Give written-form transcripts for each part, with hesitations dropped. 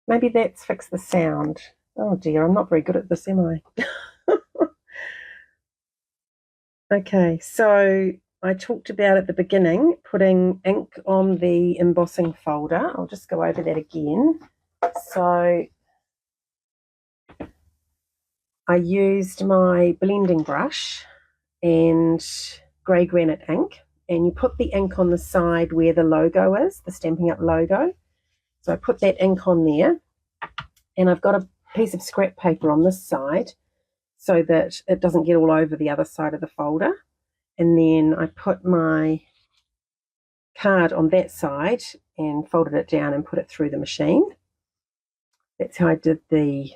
Maybe that's fixed the sound. Oh dear, I'm not very good at this, am I? Okay, so I talked about at the beginning putting ink on the embossing folder. I'll just go over that again. So I used my blending brush and grey granite ink, and you put the ink on the side where the logo is, the Stampin' Up logo. So I put that ink on there, and I've got a piece of scrap paper on this side so that it doesn't get all over the other side of the folder. And then I put my card on that side and folded it down and put it through the machine. That's how I did the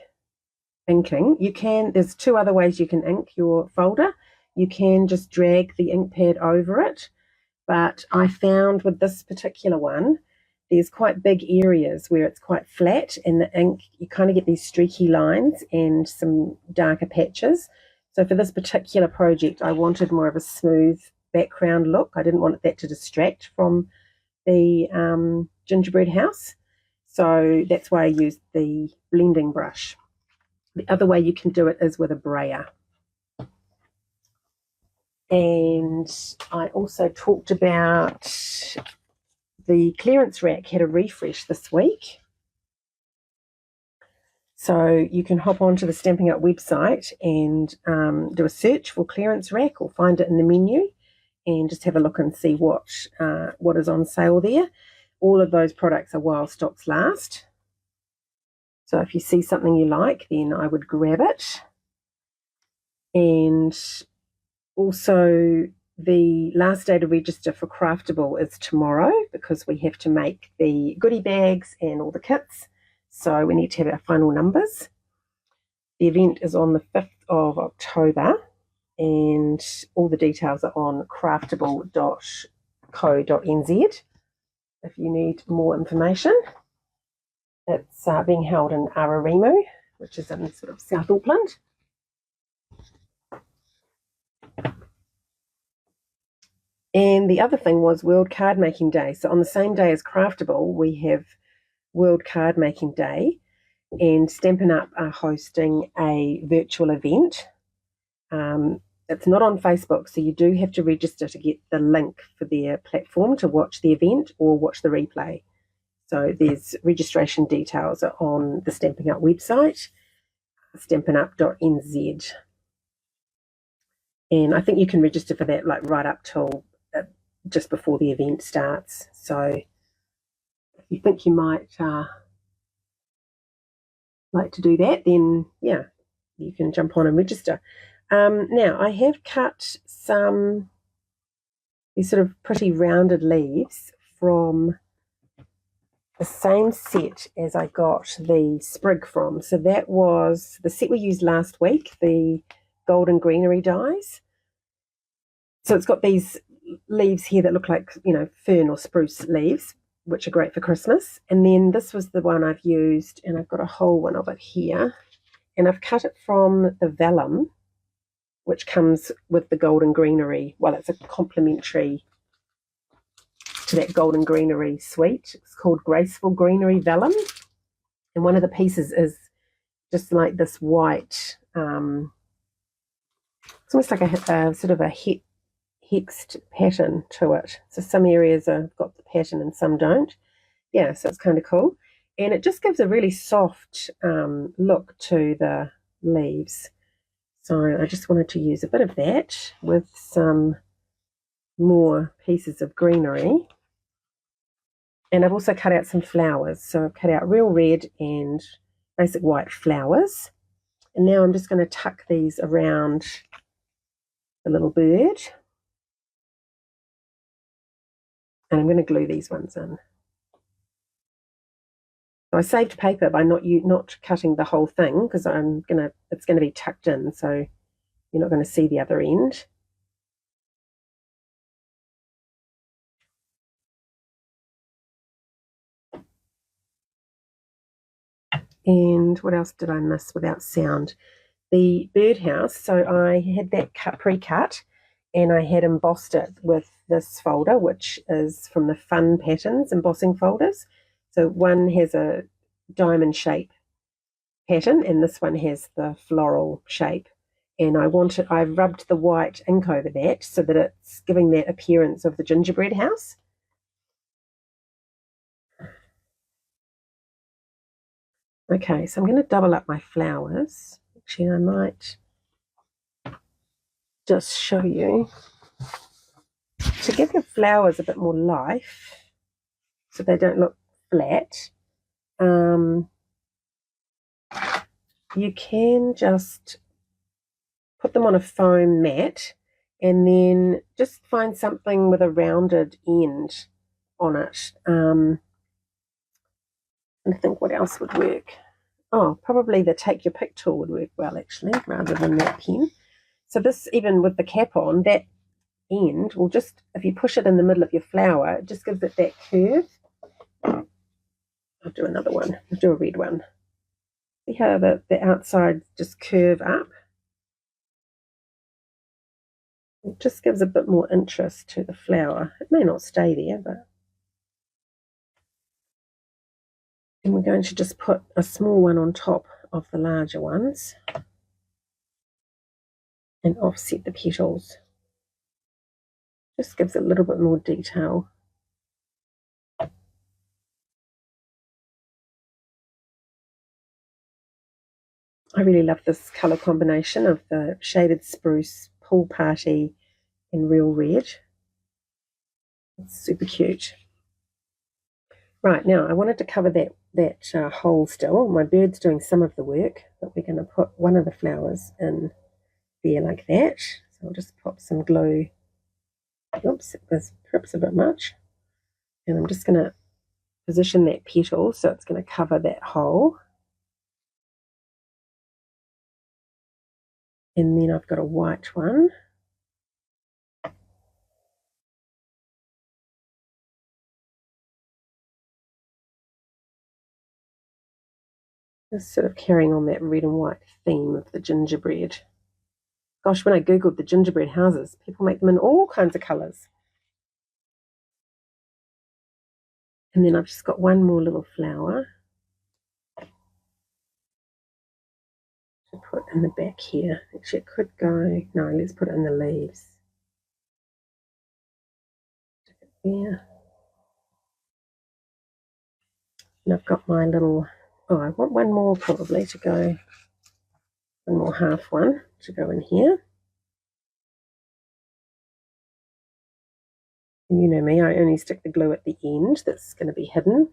inking. There's two other ways you can ink your folder. You can just drag the ink pad over it, but I found with this particular one, there's quite big areas where it's quite flat, and the ink, you kind of get these streaky lines and some darker patches. So for this particular project, I wanted more of a smooth background look. I didn't want that to distract from the gingerbread house. So that's why I used the blending brush. The other way you can do it is with a brayer. And I also talked about the clearance rack had a refresh this week. So you can hop onto the Stampin' Up website and do a search for clearance rack, or find it in the menu and just have a look and see what is on sale there. All of those products are while stocks last. So if you see something you like, then I would grab it. And also, the last day to register for Craftable is tomorrow, because we have to make the goodie bags and all the kits. So we need to have our final numbers. The event is on the 5th of October, and all the details are on craftable.co.nz if you need more information. It's being held in Ararimu, which is in sort of South Auckland. And the other thing was World Card Making Day. So on the same day as Craftable, we have World Card Making Day, and Stampin' Up are hosting a virtual event. It's not on Facebook, so you do have to register to get the link for their platform to watch the event or watch the replay. So there's registration details on the Stampin' Up website, stampinup.nz. And I think you can register for that like right up till just before the event starts. So if you think you might like to do that, then yeah, you can jump on and register. Now I have cut these sort of pretty rounded leaves from the same set as I got the sprig from. So that was the set we used last week, the golden greenery dies. So it's got these leaves here that look like, fern or spruce leaves, which are great for Christmas. And then this was the one I've used, and I've got a whole one of it here. And I've cut it from the vellum, which comes with the golden greenery. Well, it's a complementary to that golden greenery suite. It's called Graceful Greenery Vellum. And one of the pieces is just like this white, it's almost like a sort of a hexed pattern to it. So some areas have got the pattern and some don't. Yeah, so it's kind of cool. And it just gives a really soft look to the leaves. So I just wanted to use a bit of that with some more pieces of greenery. And I've also cut out some flowers. So I've cut out real red and basic white flowers. And now I'm just going to tuck these around the little bird. And I'm going to glue these ones in. So I saved paper by not cutting the whole thing, because it's going to be tucked in, so you're not going to see the other end. And what else did I miss without sound? The birdhouse. So I had that pre-cut, and I had embossed it with this folder, which is from the Fun Patterns embossing folders. So one has a diamond shape pattern, and this one has the floral shape. And I've rubbed the white ink over that so that it's giving that appearance of the gingerbread house. Okay, so I'm going to double up my flowers. Actually, I might just show you. To give your flowers a bit more life, so they don't look flat, you can just put them on a foam mat and then just find something with a rounded end on it. And I think what else would work? Oh, probably the take your pick tool would work well, actually, rather than that pen. So this, even with the cap on, that end will just, if you push it in the middle of your flower, it just gives it that curve. I'll do another one. I'll do a red one. See how the outside just curve up? It just gives a bit more interest to the flower. It may not stay there, but... And we're going to just put a small one on top of the larger ones and offset the petals. Just gives it a little bit more detail. I really love this colour combination of the shaded spruce, pool party and real red. It's super cute. Right, now I wanted to cover that hole still. My bird's doing some of the work, but we're going to put one of the flowers in there like that. So I'll just pop some glue. Oops, it was perhaps a bit much. And I'm just going to position that petal so it's going to cover that hole. And then I've got a white one. Just sort of carrying on that red and white theme of the gingerbread. Gosh, when I googled the gingerbread houses, people make them in all kinds of colours. And then I've just got one more little flower to put in the back here. Actually, it could go... No, let's put it in the leaves. Stick it there. And I've got my little... Oh, I want one more probably to go... One more half one to go in here. And you know me, I only stick the glue at the end that's going to be hidden.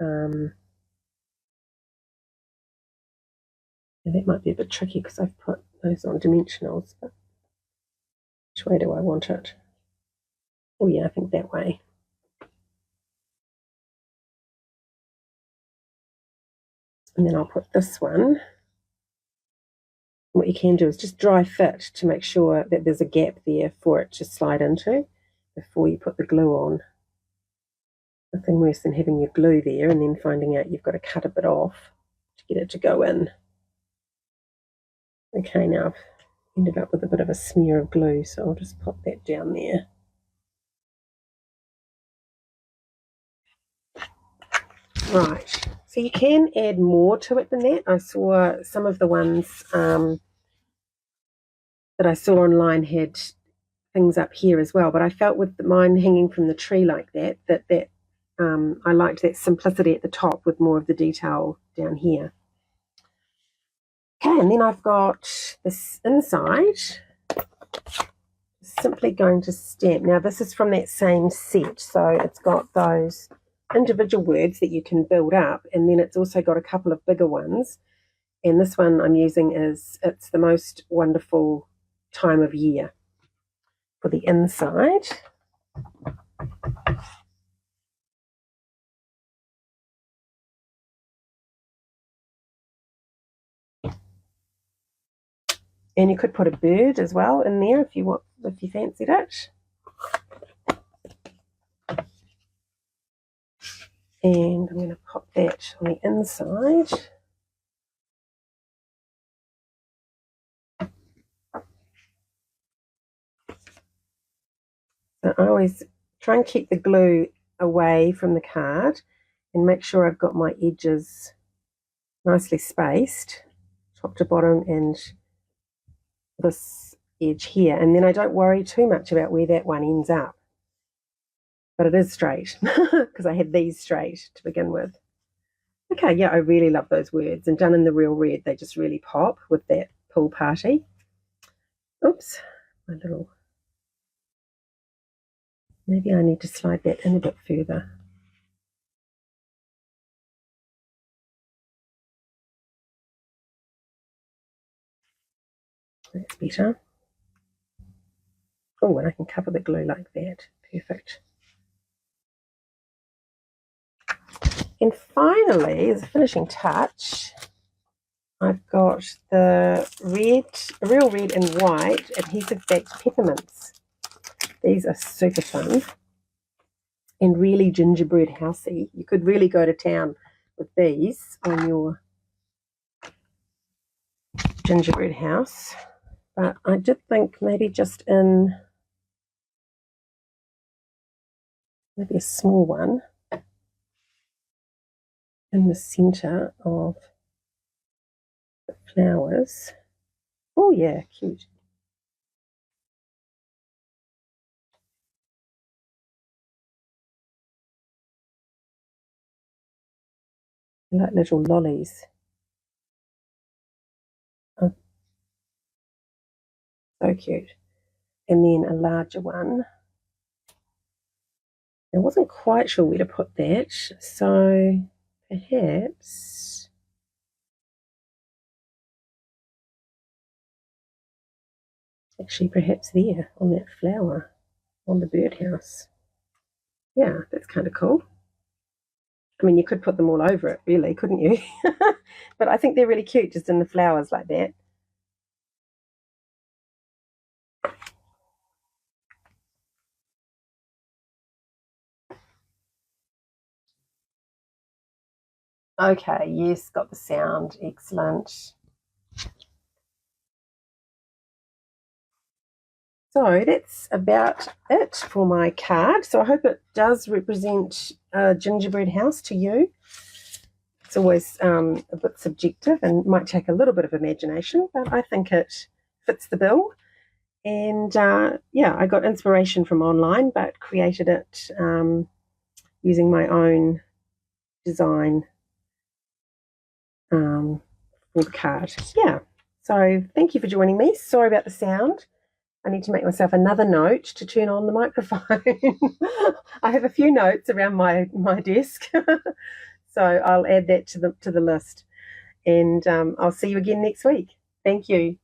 And that might be a bit tricky because I've put those on dimensionals. But which way do I want it? Oh yeah, I think that way. And then I'll put this one. What you can do is just dry fit to make sure that there's a gap there for it to slide into before you put the glue on. Nothing worse than having your glue there and then finding out you've got to cut a bit off to get it to go in. Okay, now I've ended up with a bit of a smear of glue, so I'll just pop that down there. Right, so you can add more to it than that. I saw some of the ones that I saw online had things up here as well, but I felt with mine hanging from the tree like that I liked that simplicity at the top with more of the detail down here. Okay, and then I've got this inside. Simply going to stamp. Now this is from that same set, so it's got those individual words that you can build up, and then it's also got a couple of bigger ones. And this one I'm using is It's the Most Wonderful Time of Year for the inside. And you could put a bird as well in there if you fancied it. And I'm going to pop that on the inside. So I always try and keep the glue away from the card and make sure I've got my edges nicely spaced, top to bottom, and this edge here. And then I don't worry too much about where that one ends up. But it is straight because I had these straight to begin with. Okay, yeah, I really love those words. And done in the real red, they just really pop with that pool party. Oops, my little... Maybe I need to slide that in a bit further. That's better. Oh, and I can cover the glue like that. Perfect. And finally, as a finishing touch, I've got the red, real red and white adhesive-backed peppermints. These are super fun and really gingerbread housey. You could really go to town with these on your gingerbread house. But I did think maybe just in maybe a small one in the center of the flowers. Oh yeah, cute. Like little lollies. Oh, so cute. And then a larger one. I wasn't quite sure where to put that, so perhaps there on that flower on the birdhouse. Yeah, that's kind of cool. I mean, you could put them all over it, really, couldn't you? But I think they're really cute just in the flowers like that. Okay, yes, got the sound. Excellent. So that's about it for my card. So I hope it does represent a gingerbread house to you. It's always a bit subjective and might take a little bit of imagination, but I think it fits the bill. And yeah, I got inspiration from online, but created it using my own design for the card. Yeah, so thank you for joining me. Sorry about the sound. I need to make myself another note to turn on the microphone. I have a few notes around my desk, so I'll add that to the list. And I'll see you again next week. Thank you.